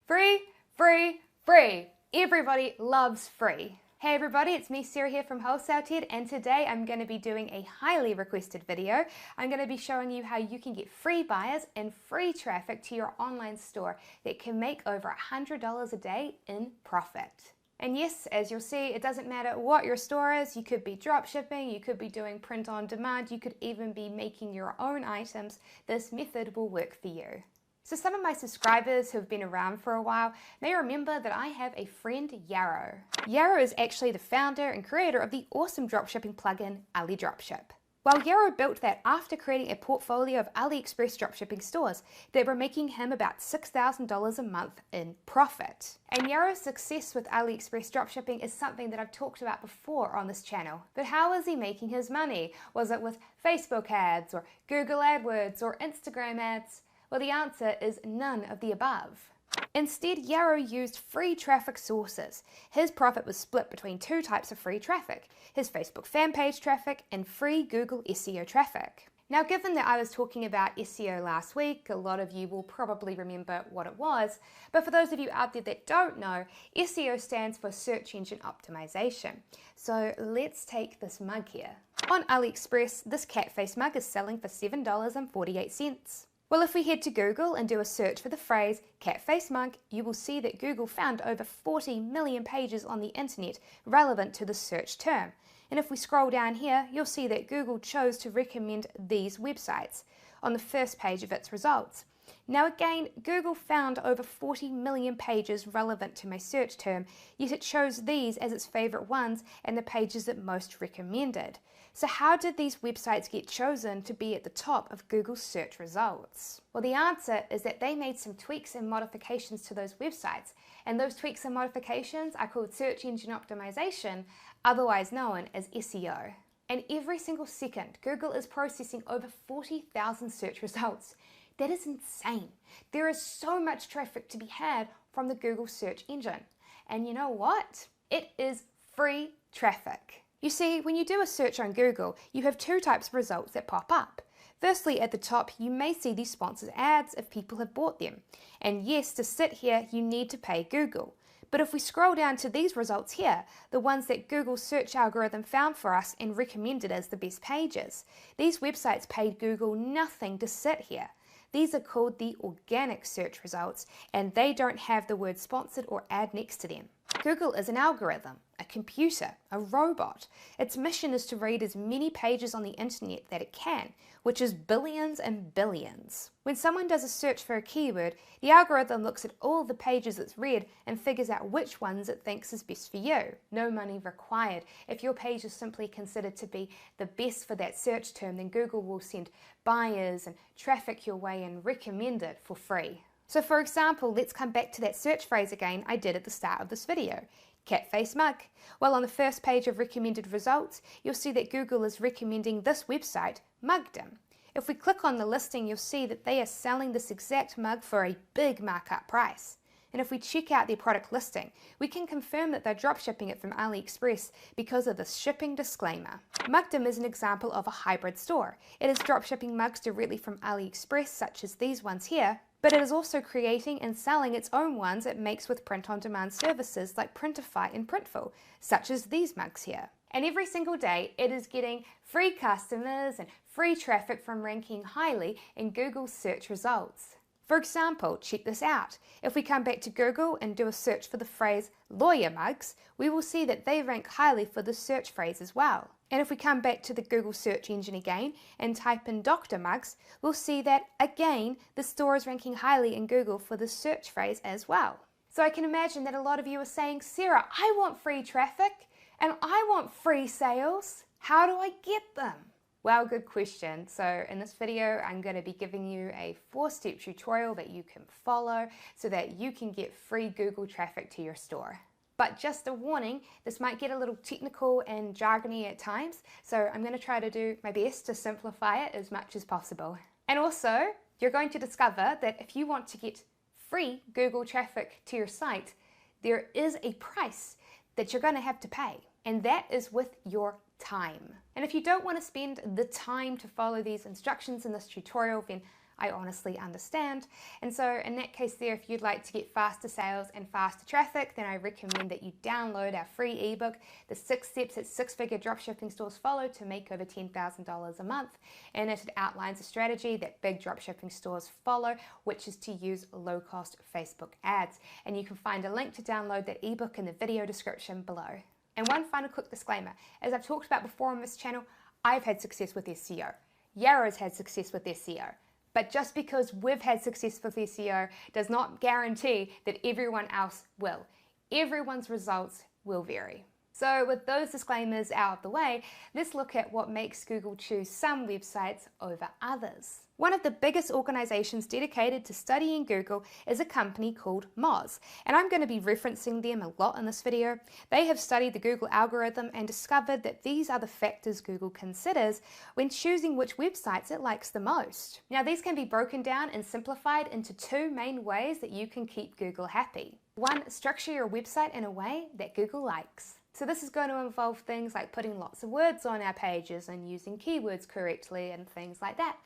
Free, free, free. Everybody loves free. Hey everybody, it's me Sarah here from Wholesale Ted, and today I'm going to be doing a highly requested video. I'm going to be showing you how you can get free buyers and free traffic to your online store that can make over $100 a day in profit. And yes, as you'll see, it doesn't matter what your store is. You could be drop shipping, you could be doing print on demand, you could even be making your own items. This method will work for you. So some of my subscribers who have been around for a while may remember that I have a friend, Yarrow. Yarrow is actually the founder and creator of the awesome dropshipping plugin, Ali Dropship. Well, Yarrow built that after creating a portfolio of AliExpress dropshipping stores that were making him about $6,000 a month in profit. And Yarrow's success with AliExpress dropshipping is something that I've talked about before on this channel. But how is he making his money? Was it with Facebook ads or Google AdWords or Instagram ads? Well, the answer is none of the above. Instead, Yarrow used free traffic sources. His profit was split between two types of free traffic, his Facebook fan page traffic and free Google SEO traffic. Now, given that I was talking about SEO last week, a lot of you will probably remember what it was, but for those of you out there that don't know, SEO stands for Search Engine Optimization. So let's take this mug here. On AliExpress, this cat face mug is selling for $7.48. Well, if we head to Google and do a search for the phrase cat face mug, you will see that Google found over 40 million pages on the internet relevant to the search term. And if we scroll down here, you'll see that Google chose to recommend these websites on the first page of its results. Now again, Google found over 40 million pages relevant to my search term, yet it chose these as its favorite ones and the pages it most recommended. So how did these websites get chosen to be at the top of Google's search results? Well, the answer is that they made some tweaks and modifications to those websites, and those tweaks and modifications are called Search Engine Optimization, otherwise known as SEO. And every single second, Google is processing over 40,000 search results. That is insane. There is so much traffic to be had from the Google search engine. And you know what? It is free traffic. You see, when you do a search on Google, you have two types of results that pop up. Firstly, at the top, you may see these sponsored ads if people have bought them. And yes, to sit here, you need to pay Google. But if we scroll down to these results here, the ones that Google's search algorithm found for us and recommended as the best pages, these websites paid Google nothing to sit here. These are called the organic search results, and they don't have the word sponsored or ad next to them. Google is an algorithm, a computer, a robot. Its mission is to read as many pages on the internet that it can, which is billions and billions. When someone does a search for a keyword, the algorithm looks at all the pages it's read and figures out which ones it thinks is best for you. No money required. If your page is simply considered to be the best for that search term, then Google will send buyers and traffic your way and recommend it for free. So for example, let's come back to that search phrase again I did at the start of this video. Cat face mug. Well, on the first page of recommended results, you'll see that Google is recommending this website, Mugdom. If we click on the listing, you'll see that they are selling this exact mug for a big markup price. And if we check out their product listing, we can confirm that they're dropshipping it from AliExpress because of this shipping disclaimer. Mugdom is an example of a hybrid store. It is dropshipping mugs directly from AliExpress, such as these ones here, but it is also creating and selling its own ones it makes with print-on-demand services like Printify and Printful, such as these mugs here. And every single day, it is getting free customers and free traffic from ranking highly in Google's search results. For example, check this out. If we come back to Google and do a search for the phrase lawyer mugs, we will see that they rank highly for the search phrase as well. And if we come back to the Google search engine again and type in doctor mugs, we'll see that again, the store is ranking highly in Google for the search phrase as well. So I can imagine that a lot of you are saying, Sarah, I want free traffic and I want free sales. How do I get them? Well, good question. So in this video, I'm going to be giving you a 4-step tutorial that you can follow so that you can get free Google traffic to your store. But just a warning, this might get a little technical and jargony at times, so I'm going to try to do my best to simplify it as much as possible. And also, you're going to discover that if you want to get free Google traffic to your site, there is a price that you're going to have to pay, and that is with your time. And if you don't want to spend the time to follow these instructions in this tutorial, then I honestly understand. And so in that case there, if you'd like to get faster sales and faster traffic, then I recommend that you download our free ebook, The 6 Steps that Six-Figure Dropshipping Stores Follow to Make Over $10,000 a Month. And it outlines a strategy that big dropshipping stores follow, which is to use low-cost Facebook ads. And you can find a link to download that ebook in the video description below. And one final quick disclaimer, as I've talked about before on this channel, I've had success with SEO. Yarrow's had success with SEO. But just because we've had success with SEO does not guarantee that everyone else will. Everyone's results will vary. So with those disclaimers out of the way, let's look at what makes Google choose some websites over others. One of the biggest organizations dedicated to studying Google is a company called Moz, and I'm going to be referencing them a lot in this video. They have studied the Google algorithm and discovered that these are the factors Google considers when choosing which websites it likes the most. Now, these can be broken down and simplified into two main ways that you can keep Google happy. One, structure your website in a way that Google likes. So this is going to involve things like putting lots of words on our pages and using keywords correctly and things like that.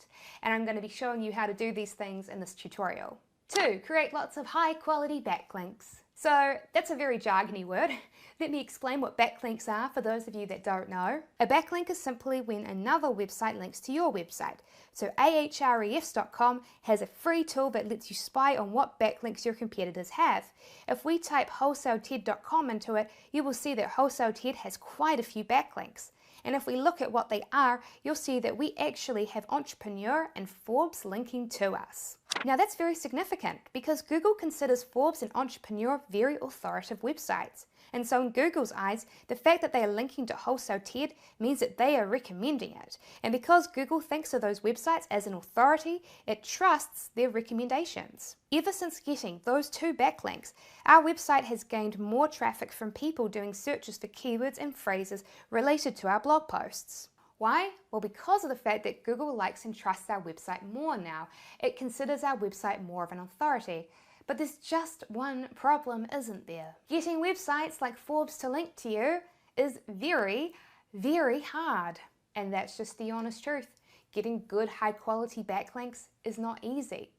And I'm going to be showing you how to do these things in this tutorial. 2, create lots of high quality backlinks. So that's a very jargony word. Let me explain what backlinks are for those of you that don't know. A backlink is simply when another website links to your website. So ahrefs.com has a free tool that lets you spy on what backlinks your competitors have. If we type wholesaleted.com into it, you will see that WholesaleTed has quite a few backlinks. And if we look at what they are, you'll see that we actually have Entrepreneur and Forbes linking to us. Now that's very significant because Google considers Forbes and Entrepreneur very authoritative websites. And so in Google's eyes, the fact that they are linking to WholesaleTed means that they are recommending it. And because Google thinks of those websites as an authority, it trusts their recommendations. Ever since getting those 2 backlinks, our website has gained more traffic from people doing searches for keywords and phrases related to our blog posts. Why? Well, because of the fact that Google likes and trusts our website more now. It considers our website more of an authority. But there's just one problem, isn't there? Getting websites like Forbes to link to you is very, very hard. And that's just the honest truth. Getting good, high quality backlinks is not easy.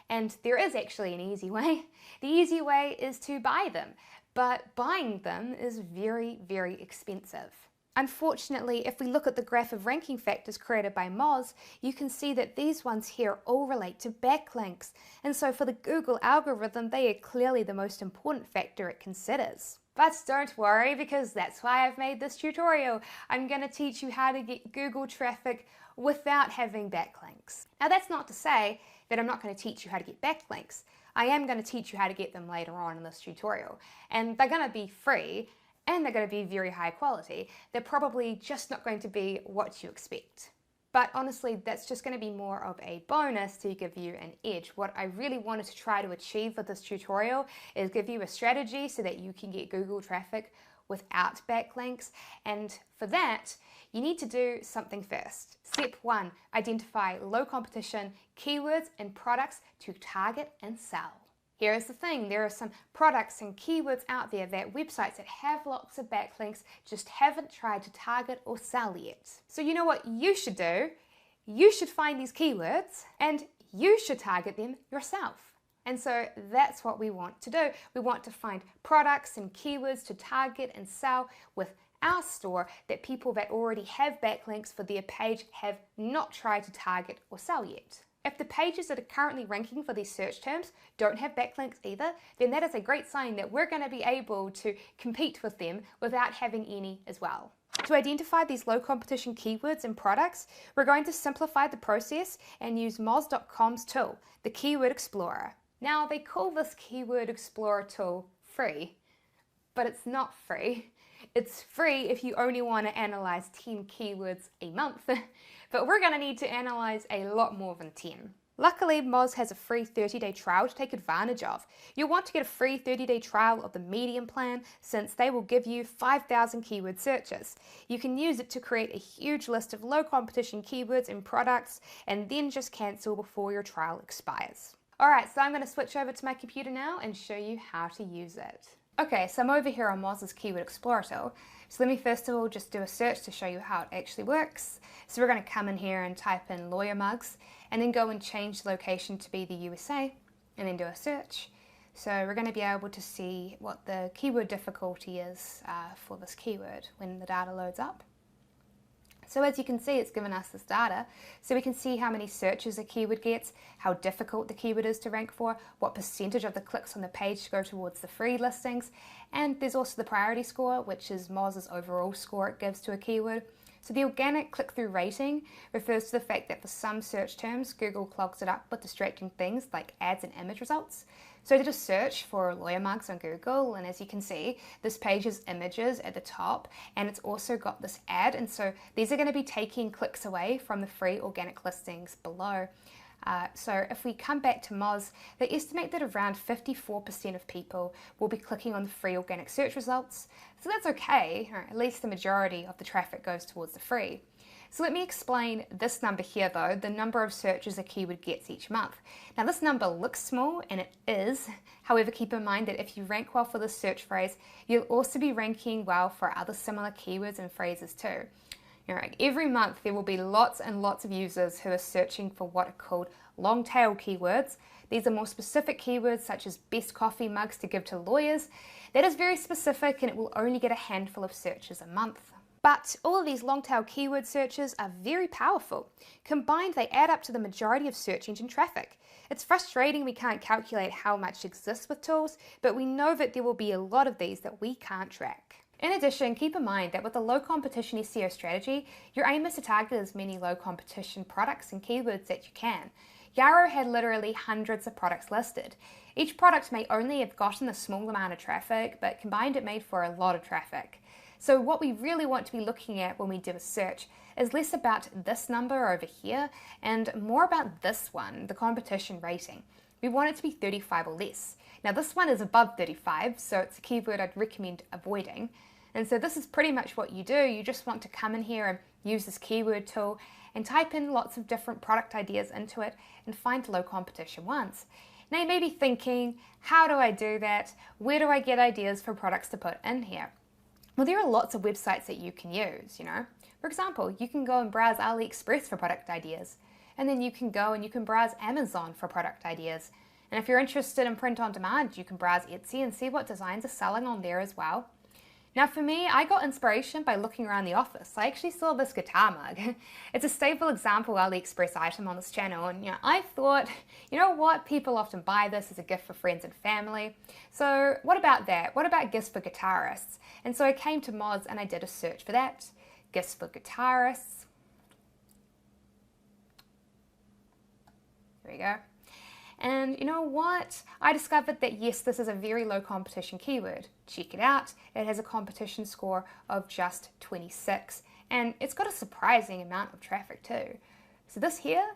And there is actually an easy way. The easy way is to buy them. But buying them is very, very expensive. Unfortunately, if we look at the graph of ranking factors created by Moz, you can see that these ones here all relate to backlinks. And so for the Google algorithm, they are clearly the most important factor it considers. But don't worry, because that's why I've made this tutorial. I'm going to teach you how to get Google traffic without having backlinks. Now that's not to say that I'm not going to teach you how to get backlinks. I am going to teach you how to get them later on in this tutorial. And they're going to be free. And they're going to be very high quality. They're probably just not going to be what you expect. But honestly, that's just going to be more of a bonus to give you an edge. What I really wanted to try to achieve with this tutorial is give you a strategy so that you can get Google traffic without backlinks. And for that, you need to do something first. Step 1, identify low competition keywords and products to target and sell. Here's the thing, there are some products and keywords out there that websites that have lots of backlinks just haven't tried to target or sell yet. So you know what you should do? You should find these keywords and you should target them yourself. And so that's what we want to do. We want to find products and keywords to target and sell with our store that people that already have backlinks for their page have not tried to target or sell yet. If the pages that are currently ranking for these search terms don't have backlinks either, then that is a great sign that we're going to be able to compete with them without having any as well. To identify these low competition keywords and products, we're going to simplify the process and use Moz.com's tool, the Keyword Explorer. Now, they call this Keyword Explorer tool free, but it's not free. It's free if you only want to analyze 10 keywords a month, but we're going to need to analyze a lot more than 10. Luckily, Moz has a free 30-day trial to take advantage of. You'll want to get a free 30-day trial of the medium plan since they will give you 5,000 keyword searches. You can use it to create a huge list of low competition keywords and products and then just cancel before your trial expires. Alright, so I'm going to switch over to my computer now and show you how to use it. Okay, so I'm over here on Moz's Keyword Explorer tool. So let me first of all just do a search to show you how it actually works. So we're going to come in here and type in lawyer mugs, and then go and change the location to be the USA, and then do a search. So we're going to be able to see what the keyword difficulty is for this keyword when the data loads up. So as you can see, it's given us this data, so we can see how many searches a keyword gets, how difficult the keyword is to rank for, what percentage of the clicks on the page go towards the free listings, and there's also the priority score, which is Moz's overall score it gives to a keyword. So the organic click-through rating refers to the fact that for some search terms, Google clogs it up with distracting things like ads and image results. So I did a search for lawyer mugs on Google, and as you can see, this page has images at the top, and it's also got this ad, and so these are going to be taking clicks away from the free organic listings below. So if we come back to Moz, they estimate that around 54% of people will be clicking on the free organic search results. So that's okay, or at least the majority of the traffic goes towards the free. So let me explain this number here though, the number of searches a keyword gets each month. Now this number looks small, and it is. However, keep in mind that if you rank well for this search phrase, you'll also be ranking well for other similar keywords and phrases too. Every month there will be lots and lots of users who are searching for what are called long tail keywords. These are more specific keywords such as best coffee mugs to give to lawyers. That is very specific, and it will only get a handful of searches a month. But all of these long tail keyword searches are very powerful. Combined, they add up to the majority of search engine traffic. It's frustrating we can't calculate how much exists with tools, but we know that there will be a lot of these that we can't track. In addition, keep in mind that with a low competition SEO strategy, your aim is to target as many low competition products and keywords that you can. Yarrow had literally hundreds of products listed. Each product may only have gotten a small amount of traffic, but combined it made for a lot of traffic. So what we really want to be looking at when we do a search is less about this number over here and more about this one, the competition rating. We want it to be 35 or less. Now this one is above 35, so it's a keyword I'd recommend avoiding. And so this is pretty much what you do. You just want to come in here and use this keyword tool and type in lots of different product ideas into it and find low competition ones. Now you may be thinking, how do I do that? Where do I get ideas for products to put in here? Well, there are lots of websites that you can use, For example, you can go and browse AliExpress for product ideas, and then you can go and you can browse Amazon for product ideas. And if you're interested in print on demand, you can browse Etsy and see what designs are selling on there as well. Now for me, I got inspiration by looking around the office. I actually saw this guitar mug. It's a staple example AliExpress item on this channel, and I thought, you know what, people often buy this as a gift for friends and family. So what about that? What about gifts for guitarists? And so I came to Moz and I did a search for that. Gifts for guitarists. There we go. And you know what? I discovered that yes, this is a very low competition keyword. Check it out. It has a competition score of just 26, and it's got a surprising amount of traffic too. So this here,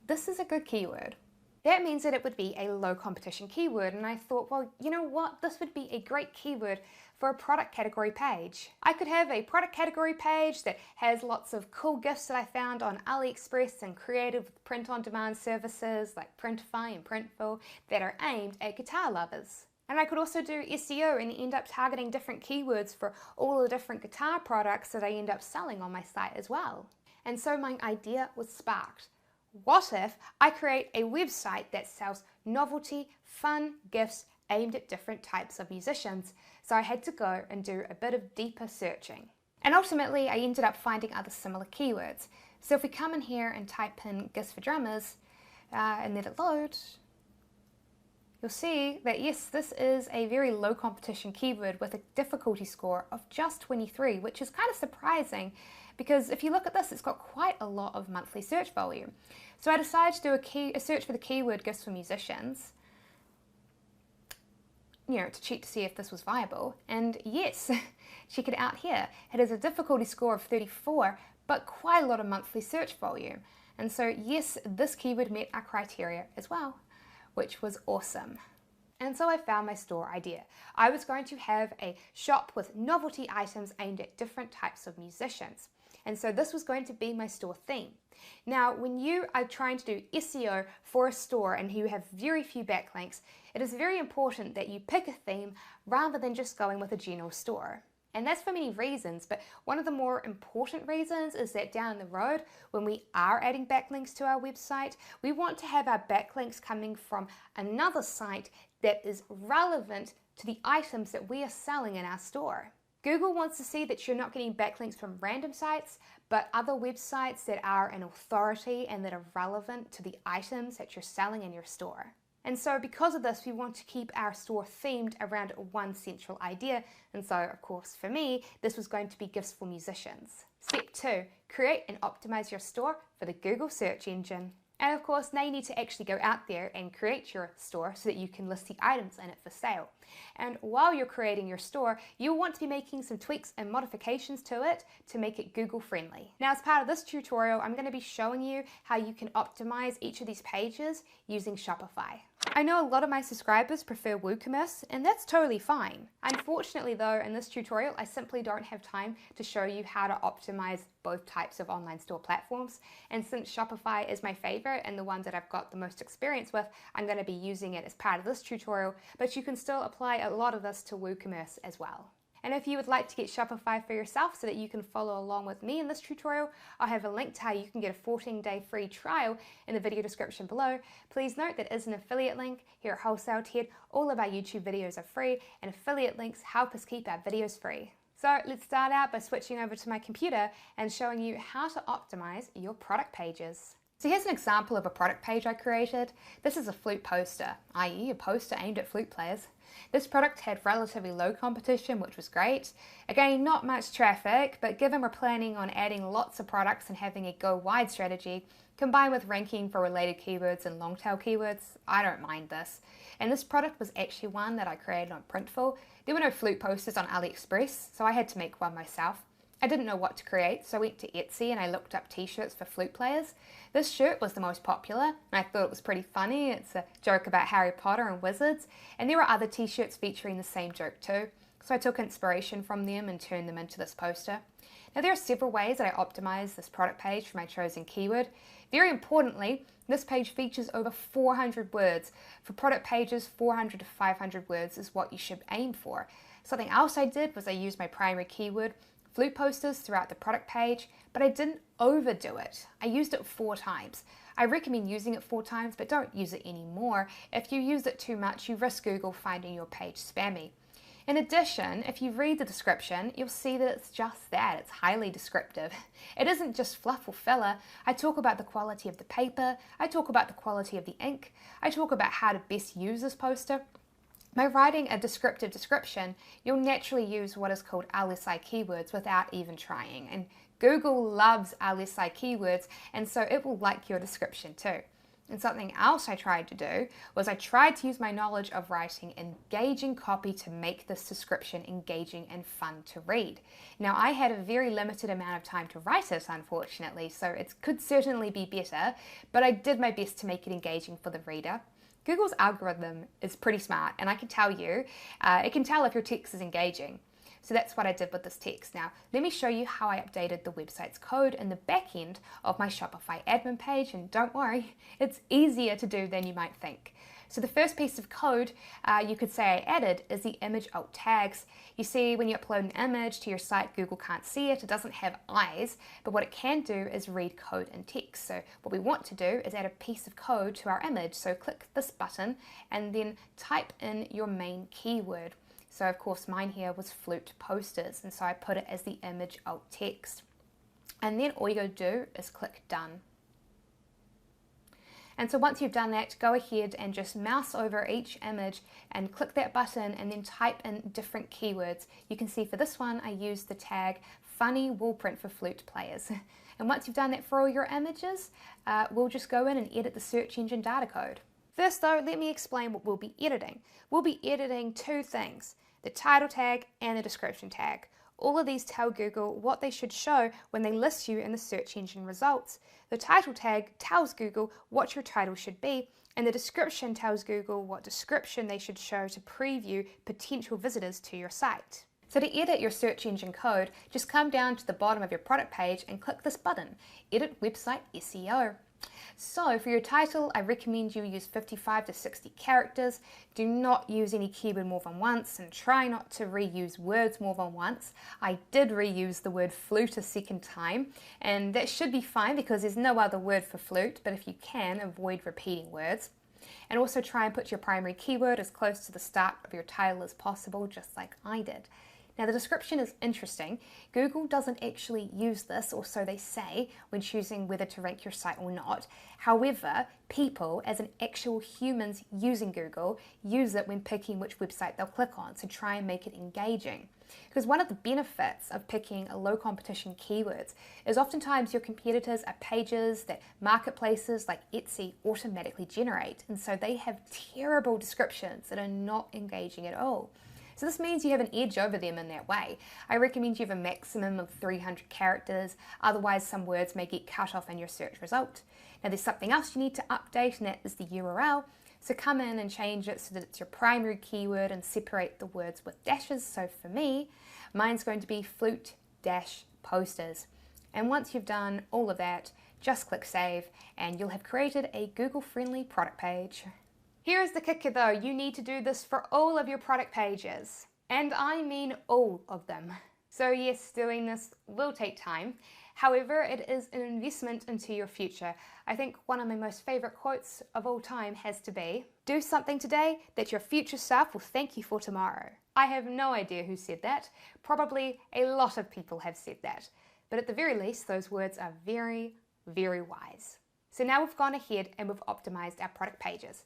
this is a good keyword. That means that it would be a low competition keyword, and I thought, well, you know what? This would be a great keyword for a product category page. I could have a product category page that has lots of cool gifts that I found on AliExpress and created with print-on-demand services like Printify and Printful that are aimed at guitar lovers. And I could also do SEO and end up targeting different keywords for all the different guitar products that I end up selling on my site as well. And so my idea was sparked. What if I create a website that sells novelty, fun gifts aimed at different types of musicians? So I had to go and do a bit of deeper searching. And ultimately, I ended up finding other similar keywords. So if we come in here and type in gifts for drummers and let it load, you'll see that yes, this is a very low competition keyword with a difficulty score of just 23, which is kind of surprising because if you look at this, it's got quite a lot of monthly search volume. So I decided to do a search for the keyword gifts for musicians, to check to see if this was viable. And yes, check it out here. It has a difficulty score of 34, but quite a lot of monthly search volume. And so yes, this keyword met our criteria as well, which was awesome. And so I found my store idea. I was going to have a shop with novelty items aimed at different types of musicians. And so this was going to be my store theme. Now, when you are trying to do SEO for a store and you have very few backlinks, it is very important that you pick a theme rather than just going with a general store. And that's for many reasons, but one of the more important reasons is that down the road, when we are adding backlinks to our website, we want to have our backlinks coming from another site that is relevant to the items that we are selling in our store. Google wants to see that you're not getting backlinks from random sites, but other websites that are an authority and that are relevant to the items that you're selling in your store. And so because of this, we want to keep our store themed around one central idea. And so, of course, for me, this was going to be gifts for musicians. Step 2, create and optimize your store for the Google search engine. And of course, now you need to actually go out there and create your store so that you can list the items in it for sale. And while you're creating your store, you'll want to be making some tweaks and modifications to it to make it Google friendly. Now, as part of this tutorial, I'm going to be showing you how you can optimize each of these pages using Shopify. I know a lot of my subscribers prefer WooCommerce, and that's totally fine. Unfortunately though, in this tutorial, I simply don't have time to show you how to optimize both types of online store platforms. And since Shopify is my favorite and the one that I've got the most experience with, I'm going to be using it as part of this tutorial, but you can still apply a lot of this to WooCommerce as well. And if you would like to get Shopify for yourself so that you can follow along with me in this tutorial, I'll have a link to how you can get a 14-day free trial in the video description below. Please note that is an affiliate link. Here at Wholesale Ted, all of our YouTube videos are free, and affiliate links help us keep our videos free. So let's start out by switching over to my computer and showing you how to optimize your product pages. So here's an example of a product page I created. This is a flute poster, i.e. a poster aimed at flute players. This product had relatively low competition, which was great. Again, not much traffic, but given we're planning on adding lots of products and having a go-wide strategy, combined with ranking for related keywords and long-tail keywords, I don't mind this. And this product was actually one that I created on Printful. There were no flute posters on AliExpress, so I had to make one myself. I didn't know what to create, so I went to Etsy and I looked up t-shirts for flute players. This shirt was the most popular, and I thought it was pretty funny. It's a joke about Harry Potter and wizards, and there were other t-shirts featuring the same joke too. So I took inspiration from them and turned them into this poster. Now there are several ways that I optimize this product page for my chosen keyword. Very importantly, this page features over 400 words. For product pages, 400 to 500 words is what you should aim for. Something else I did was I used my primary keyword, flute posters, throughout the product page, but I didn't overdo it. I used it 4 times. I recommend using it 4 times, but don't use it anymore. If you use it too much, you risk Google finding your page spammy. In addition, if you read the description, you'll see that it's just that. It's highly descriptive. It isn't just fluff or filler. I talk about the quality of the paper. I talk about the quality of the ink. I talk about how to best use this poster. By writing a descriptive description, you'll naturally use what is called LSI keywords without even trying. And Google loves LSI keywords, and so it will like your description too. And something else I tried to do was I tried to use my knowledge of writing engaging copy to make this description engaging and fun to read. Now, I had a very limited amount of time to write it, unfortunately, so it could certainly be better, but I did my best to make it engaging for the reader. Google's algorithm is pretty smart, and I can tell you, it can tell if your text is engaging. So that's what I did with this text. Now, let me show you how I updated the website's code in the back end of my Shopify admin page, and don't worry, it's easier to do than you might think. So the first piece of code you could say I added is the image alt tags. You see, when you upload an image to your site, Google can't see it. It doesn't have eyes, but what it can do is read code and text. So what we want to do is add a piece of code to our image. So click this button and then type in your main keyword. So of course mine here was flute posters, and so I put it as the image alt text. And then all you gotta do is click done. And so once you've done that, go ahead and just mouse over each image and click that button and then type in different keywords. You can see for this one, I used the tag funny wall print for flute players. And once you've done that for all your images, we'll just go in and edit the search engine data code. First though, let me explain what we'll be editing. We'll be editing 2 things, the title tag and the description tag. All of these tell Google what they should show when they list you in the search engine results. The title tag tells Google what your title should be, and the description tells Google what description they should show to preview potential visitors to your site. So to edit your search engine code, just come down to the bottom of your product page and click this button, Edit Website SEO. So for your title, I recommend you use 55 to 60 characters. Do not use any keyword more than once and try not to reuse words more than once. I did reuse the word flute a second time, and that should be fine because there's no other word for flute, but if you can, avoid repeating words. And also try and put your primary keyword as close to the start of your title as possible, just like I did. Now the description is interesting. Google doesn't actually use this, or so they say, when choosing whether to rank your site or not. However, people, as in actual humans using Google, use it when picking which website they'll click on, so try and make it engaging. Because one of the benefits of picking a low competition keywords is oftentimes your competitors are pages that marketplaces like Etsy automatically generate, and so they have terrible descriptions that are not engaging at all. So this means you have an edge over them in that way. I recommend you have a maximum of 300 characters, otherwise some words may get cut off in your search result. Now there's something else you need to update, and that is the URL. So come in and change it so that it's your primary keyword and separate the words with dashes. So for me, mine's going to be flute-posters. And once you've done all of that, just click save and you'll have created a Google-friendly product page. Here's the kicker though, you need to do this for all of your product pages. And I mean all of them. So yes, doing this will take time. However, it is an investment into your future. I think one of my most favorite quotes of all time has to be, "Do something today that your future self will thank you for tomorrow." I have no idea who said that. Probably a lot of people have said that. But at the very least, those words are very, very wise. So now we've gone ahead and we've optimized our product pages.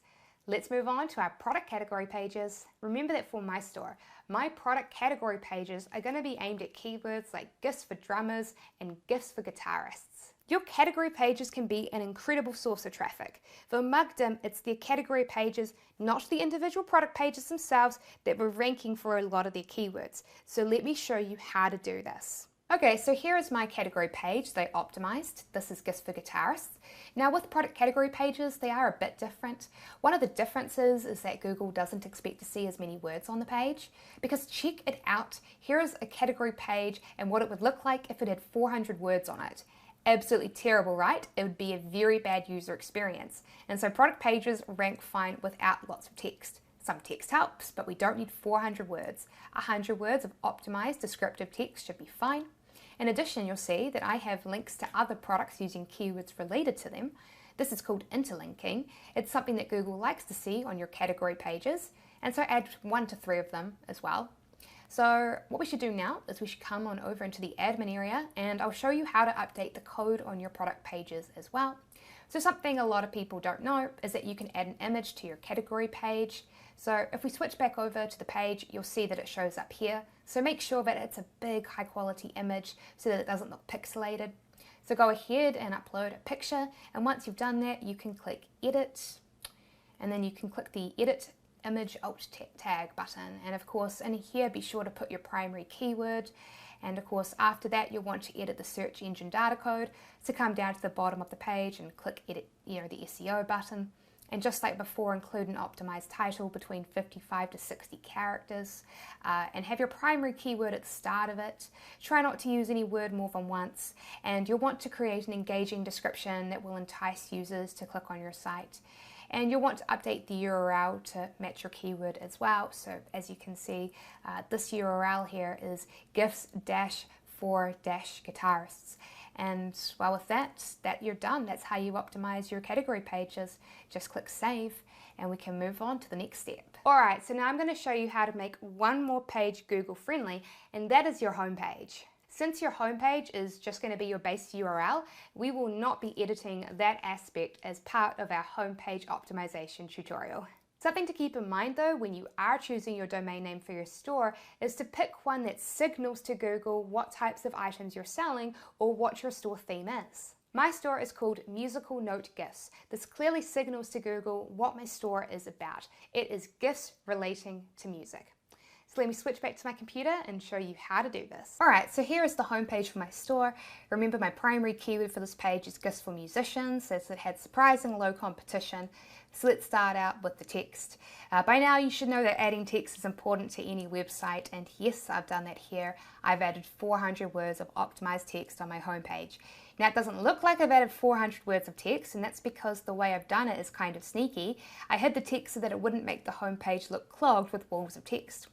Let's move on to our product category pages. Remember that for my store, my product category pages are going to be aimed at keywords like gifts for drummers and gifts for guitarists. Your category pages can be an incredible source of traffic. For Mugdim, it's their category pages, not the individual product pages themselves, that were ranking for a lot of their keywords. So let me show you how to do this. Okay, so here is my category page they optimized. This is gifts for guitarists. Now with product category pages, they are a bit different. One of the differences is that Google doesn't expect to see as many words on the page, because check it out. Here is a category page and what it would look like if it had 400 words on it. Absolutely terrible, right? It would be a very bad user experience. And so product pages rank fine without lots of text. Some text helps, but we don't need 400 words. 100 words of optimized descriptive text should be fine. In addition, you'll see that I have links to other products using keywords related to them. This is called interlinking. It's something that Google likes to see on your category pages, and so add 1 to 3 of them as well. So what we should do now is we should come on over into the admin area, and I'll show you how to update the code on your product pages as well. So something a lot of people don't know is that you can add an image to your category page. So if we switch back over to the page, you'll see that it shows up here. So make sure that it's a big high quality image so that it doesn't look pixelated. So go ahead and upload a picture, and once you've done that, you can click edit, and then you can click the edit image alt tag button. And of course in here, be sure to put your primary keyword. And of course after that, you'll want to edit the search engine data code. So come down to the bottom of the page and click edit, the SEO button. And just like before, include an optimized title between 55 to 60 characters, and have your primary keyword at the start of it. Try not to use any word more than once, and you'll want to create an engaging description that will entice users to click on your site. And you'll want to update the URL to match your keyword as well. So as you can see, this URL here is gifts-for-guitarists. And well, with that you're done. That's how you optimize your category pages. Just click save and we can move on to the next step. Alright, so now I'm going to show you how to make one more page Google friendly, and that is your homepage. Since your homepage is just going to be your base URL, we will not be editing that aspect as part of our homepage optimization tutorial. Something to keep in mind though when you are choosing your domain name for your store is to pick one that signals to Google what types of items you're selling or what your store theme is. My store is called Musical Note Gifts. This clearly signals to Google what my store is about. It is gifts relating to music. So let me switch back to my computer and show you how to do this. Alright, so here is the homepage for my store. Remember, my primary keyword for this page is gifts for musicians, as it had surprising low competition. So let's start out with the text. By now you should know that adding text is important to any website, and yes, I've done that here. I've added 400 words of optimized text on my homepage. Now it doesn't look like I've added 400 words of text, and that's because the way I've done it is kind of sneaky. I hid the text so that it wouldn't make the homepage look clogged with walls of text.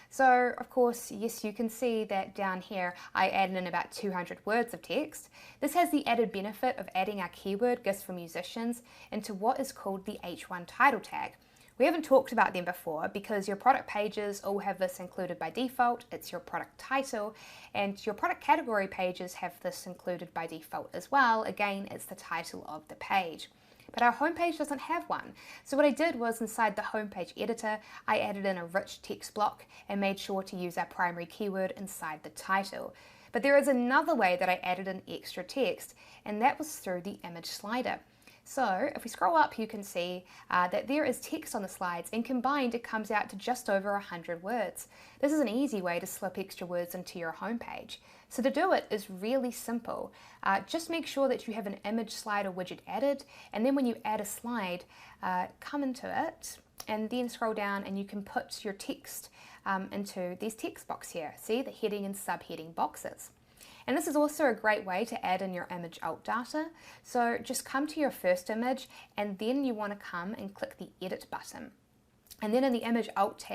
So, of course, yes, you can see that down here I added in about 200 words of text. This has the added benefit of adding our keyword gifts for musicians into what is called the H1 title tag. We haven't talked about them before because your product pages all have this included by default. It's your product title, and your product category pages have this included by default as well. Again, it's the title of the page. But our homepage doesn't have one. So what I did was inside the homepage editor, I added in a rich text block and made sure to use our primary keyword inside the title. But there is another way that I added in extra text, and that was through the image slider. So if we scroll up, you can see that there is text on the slides, and combined it comes out to just over 100 words. This is an easy way to slip extra words into your homepage. So to do it is really simple. Just make sure that you have an image slider widget added, and then when you add a slide, come into it and then scroll down, and you can put your text into these text box here. See, the heading and subheading boxes. And this is also a great way to add in your image alt data. So just come to your first image, and then you want to come and click the edit button. And then in the image alt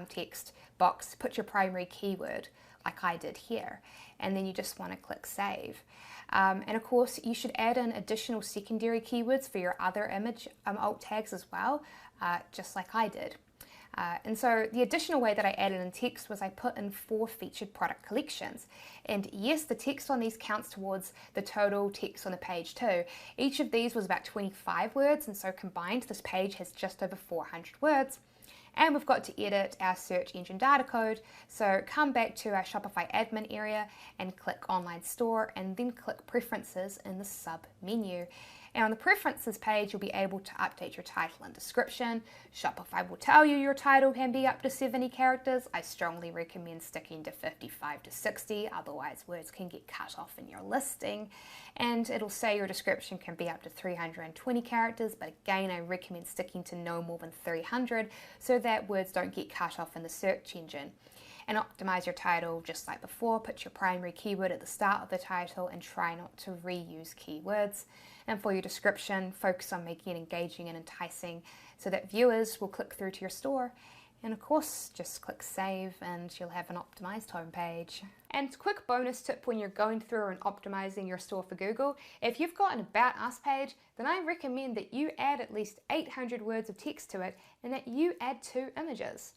text box, put your primary keyword like I did here. And then you just want to click save. And of course, you should add in additional secondary keywords for your other image alt tags as well, just like I did. And so the additional way that I added in text was I put in 4 featured product collections. And yes, the text on these counts towards the total text on the page too. Each of these was about 25 words, and so combined this page has just over 400 words. And we've got to edit our search engine data code. So come back to our Shopify admin area and click online store, and then click preferences in the sub menu. And on the preferences page, you'll be able to update your title and description. Shopify will tell you your title can be up to 70 characters. I strongly recommend sticking to 55 to 60, otherwise words can get cut off in your listing. And it'll say your description can be up to 320 characters, but again, I recommend sticking to no more than 300 so that words don't get cut off in the search engine. And optimize your title just like before. Put your primary keyword at the start of the title and try not to reuse keywords. And for your description, focus on making it engaging and enticing so that viewers will click through to your store. And of course, just click save and you'll have an optimized homepage. And quick bonus tip when you're going through and optimizing your store for Google, if you've got an About Us page, then I recommend that you add at least 800 words of text to it and that you add 2 images.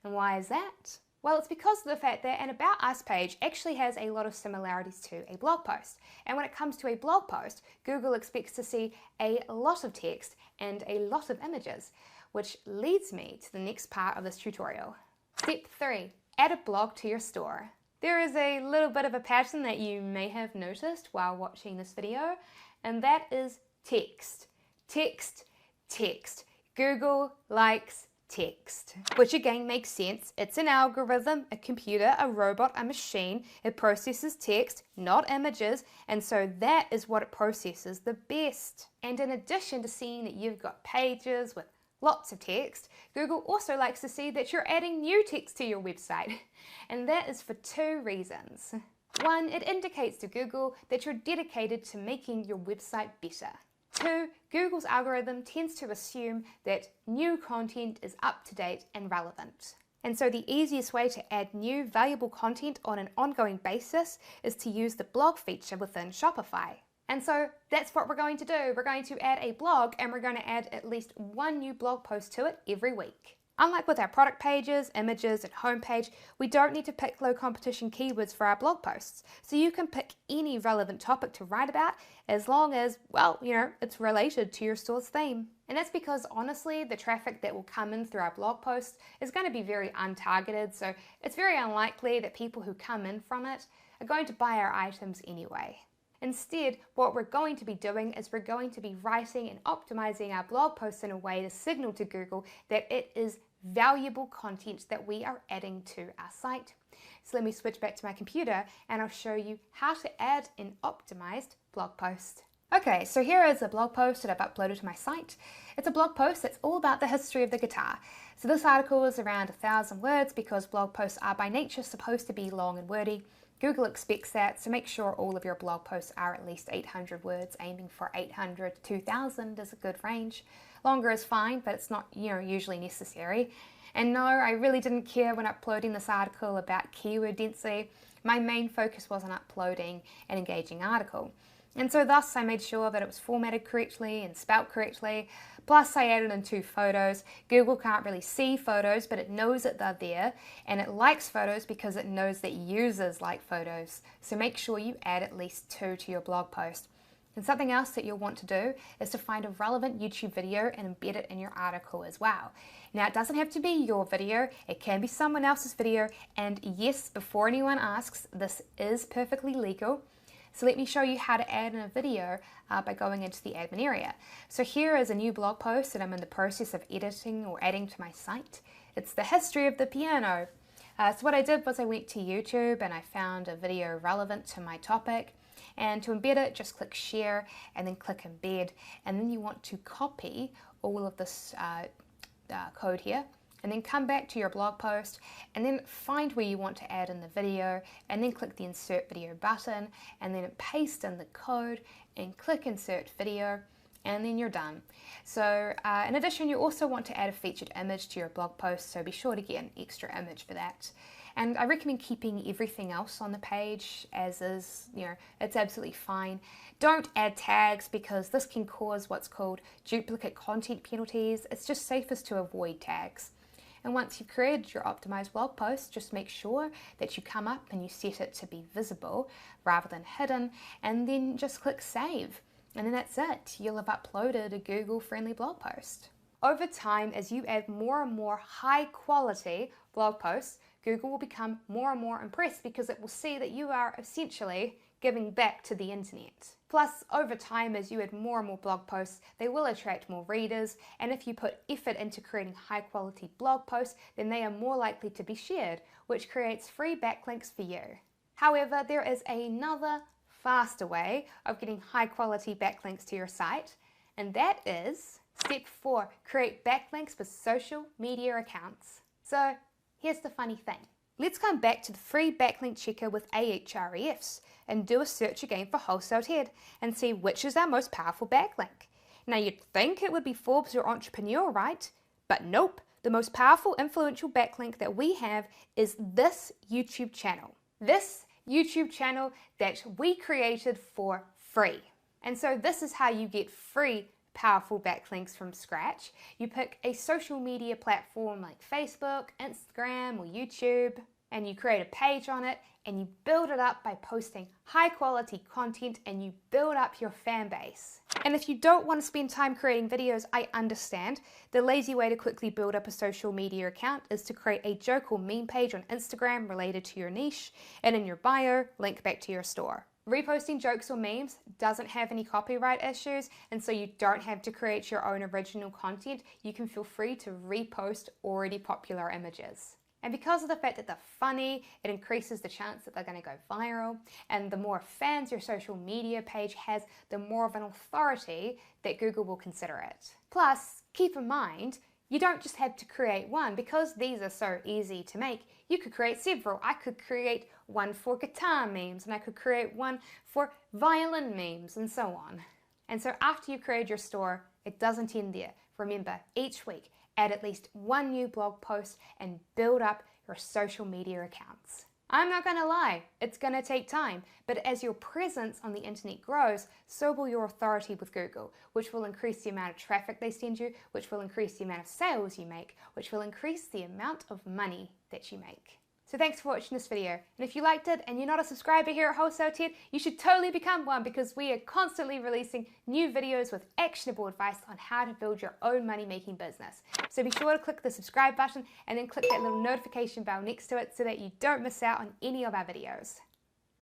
And why is that? Well, it's because of the fact that an About Us page actually has a lot of similarities to a blog post. And when it comes to a blog post, Google expects to see a lot of text and a lot of images, which leads me to the next part of this tutorial. Step 3, add a blog to your store. There is a little bit of a pattern that you may have noticed while watching this video, and that is text. Text, text. Google likes text, which again makes sense. It's an algorithm, a computer, a robot, a machine. It processes text, not images, and so that is what it processes the best. And in addition to seeing that you've got pages with lots of text, Google also likes to see that you're adding new text to your website, and that is for 2 reasons. 1, it indicates to Google that you're dedicated to making your website better. 2, Google's algorithm tends to assume that new content is up to date and relevant. And so the easiest way to add new valuable content on an ongoing basis is to use the blog feature within Shopify. And so that's what we're going to do. We're going to add a blog, and we're going to add at least 1 new blog post to it every week. Unlike with our product pages, images, and homepage, we don't need to pick low competition keywords for our blog posts. So you can pick any relevant topic to write about as long as, well, it's related to your store's theme. And that's because honestly, the traffic that will come in through our blog posts is going to be very untargeted. So it's very unlikely that people who come in from it are going to buy our items anyway. Instead, what we're going to be doing is we're going to be writing and optimizing our blog posts in a way to signal to Google that it is valuable content that we are adding to our site. So let me switch back to my computer and I'll show you how to add an optimized blog post. Okay, so here is a blog post that I've uploaded to my site. It's a blog post that's all about the history of the guitar. So this article is around 1,000 words because blog posts are by nature supposed to be long and wordy. Google expects that, so make sure all of your blog posts are at least 800 words. Aiming for 800 to 2,000 is a good range. Longer is fine, but it's not, usually necessary. And no, I really didn't care when uploading this article about keyword density. My main focus was on uploading an engaging article. And so thus I made sure that it was formatted correctly and spelt correctly. Plus I added in 2 photos. Google can't really see photos, but it knows that they're there, and it likes photos because it knows that users like photos. So make sure you add at least 2 to your blog post. And something else that you'll want to do is to find a relevant YouTube video and embed it in your article as well. Now, it doesn't have to be your video, it can be someone else's video, and yes, before anyone asks, this is perfectly legal. So let me show you how to add in a video by going into the admin area. So here is a new blog post that I'm in the process of editing or adding to my site. It's the history of the piano. So what I did was I went to YouTube and I found a video relevant to my topic. And to embed it, just click share and then click embed. And then you want to copy all of this code here, and then come back to your blog post and then find where you want to add in the video, and then click the insert video button and then paste in the code and click insert video, and then you're done. So in addition, you also want to add a featured image to your blog post, so be sure to get an extra image for that. And I recommend keeping everything else on the page as is. It's absolutely fine. Don't add tags because this can cause what's called duplicate content penalties. It's just safest to avoid tags. And once you've created your optimized blog post, just make sure that you come up and you set it to be visible rather than hidden, and then just click save. And then that's it. You'll have uploaded a Google-friendly blog post. Over time, as you add more and more high-quality blog posts, Google will become more and more impressed because it will see that you are essentially giving back to the internet. Plus, over time, as you add more and more blog posts, they will attract more readers, and if you put effort into creating high-quality blog posts, then they are more likely to be shared, which creates free backlinks for you. However, there is another faster way of getting high-quality backlinks to your site, and that is step 4, create backlinks for social media accounts. So here's the funny thing. Let's come back to the free backlink checker with Ahrefs and do a search again for Wholesale Ted and see which is our most powerful backlink. Now you'd think it would be Forbes or Entrepreneur, right? But nope, the most powerful influential backlink that we have is this YouTube channel. This YouTube channel that we created for free. And so this is how you get free powerful backlinks from scratch. You pick a social media platform like Facebook, Instagram, or YouTube, and you create a page on it, and you build it up by posting high quality content, and you build up your fan base. And if you don't want to spend time creating videos, I understand. The lazy way to quickly build up a social media account is to create a joke or meme page on Instagram related to your niche, and in your bio, link back to your store. Reposting jokes or memes doesn't have any copyright issues, and so you don't have to create your own original content. You can feel free to repost already popular images. And because of the fact that they're funny, it increases the chance that they're going to go viral. And the more fans your social media page has, the more of an authority that Google will consider it. Plus, keep in mind, you don't just have to create one. Because these are so easy to make, you could create several. I could create one for guitar memes, and I could create one for violin memes, and so on. And so after you create your store, it doesn't end there. Remember, each week, add at least one new blog post and build up your social media accounts. I'm not going to lie, it's going to take time, but as your presence on the internet grows, so will your authority with Google, which will increase the amount of traffic they send you, which will increase the amount of sales you make, which will increase the amount of money that you make. So thanks for watching this video, and if you liked it and you're not a subscriber here at Wholesale Ted, you should totally become one because we are constantly releasing new videos with actionable advice on how to build your own money-making business. So be sure to click the subscribe button and then click that little notification bell next to it so that you don't miss out on any of our videos.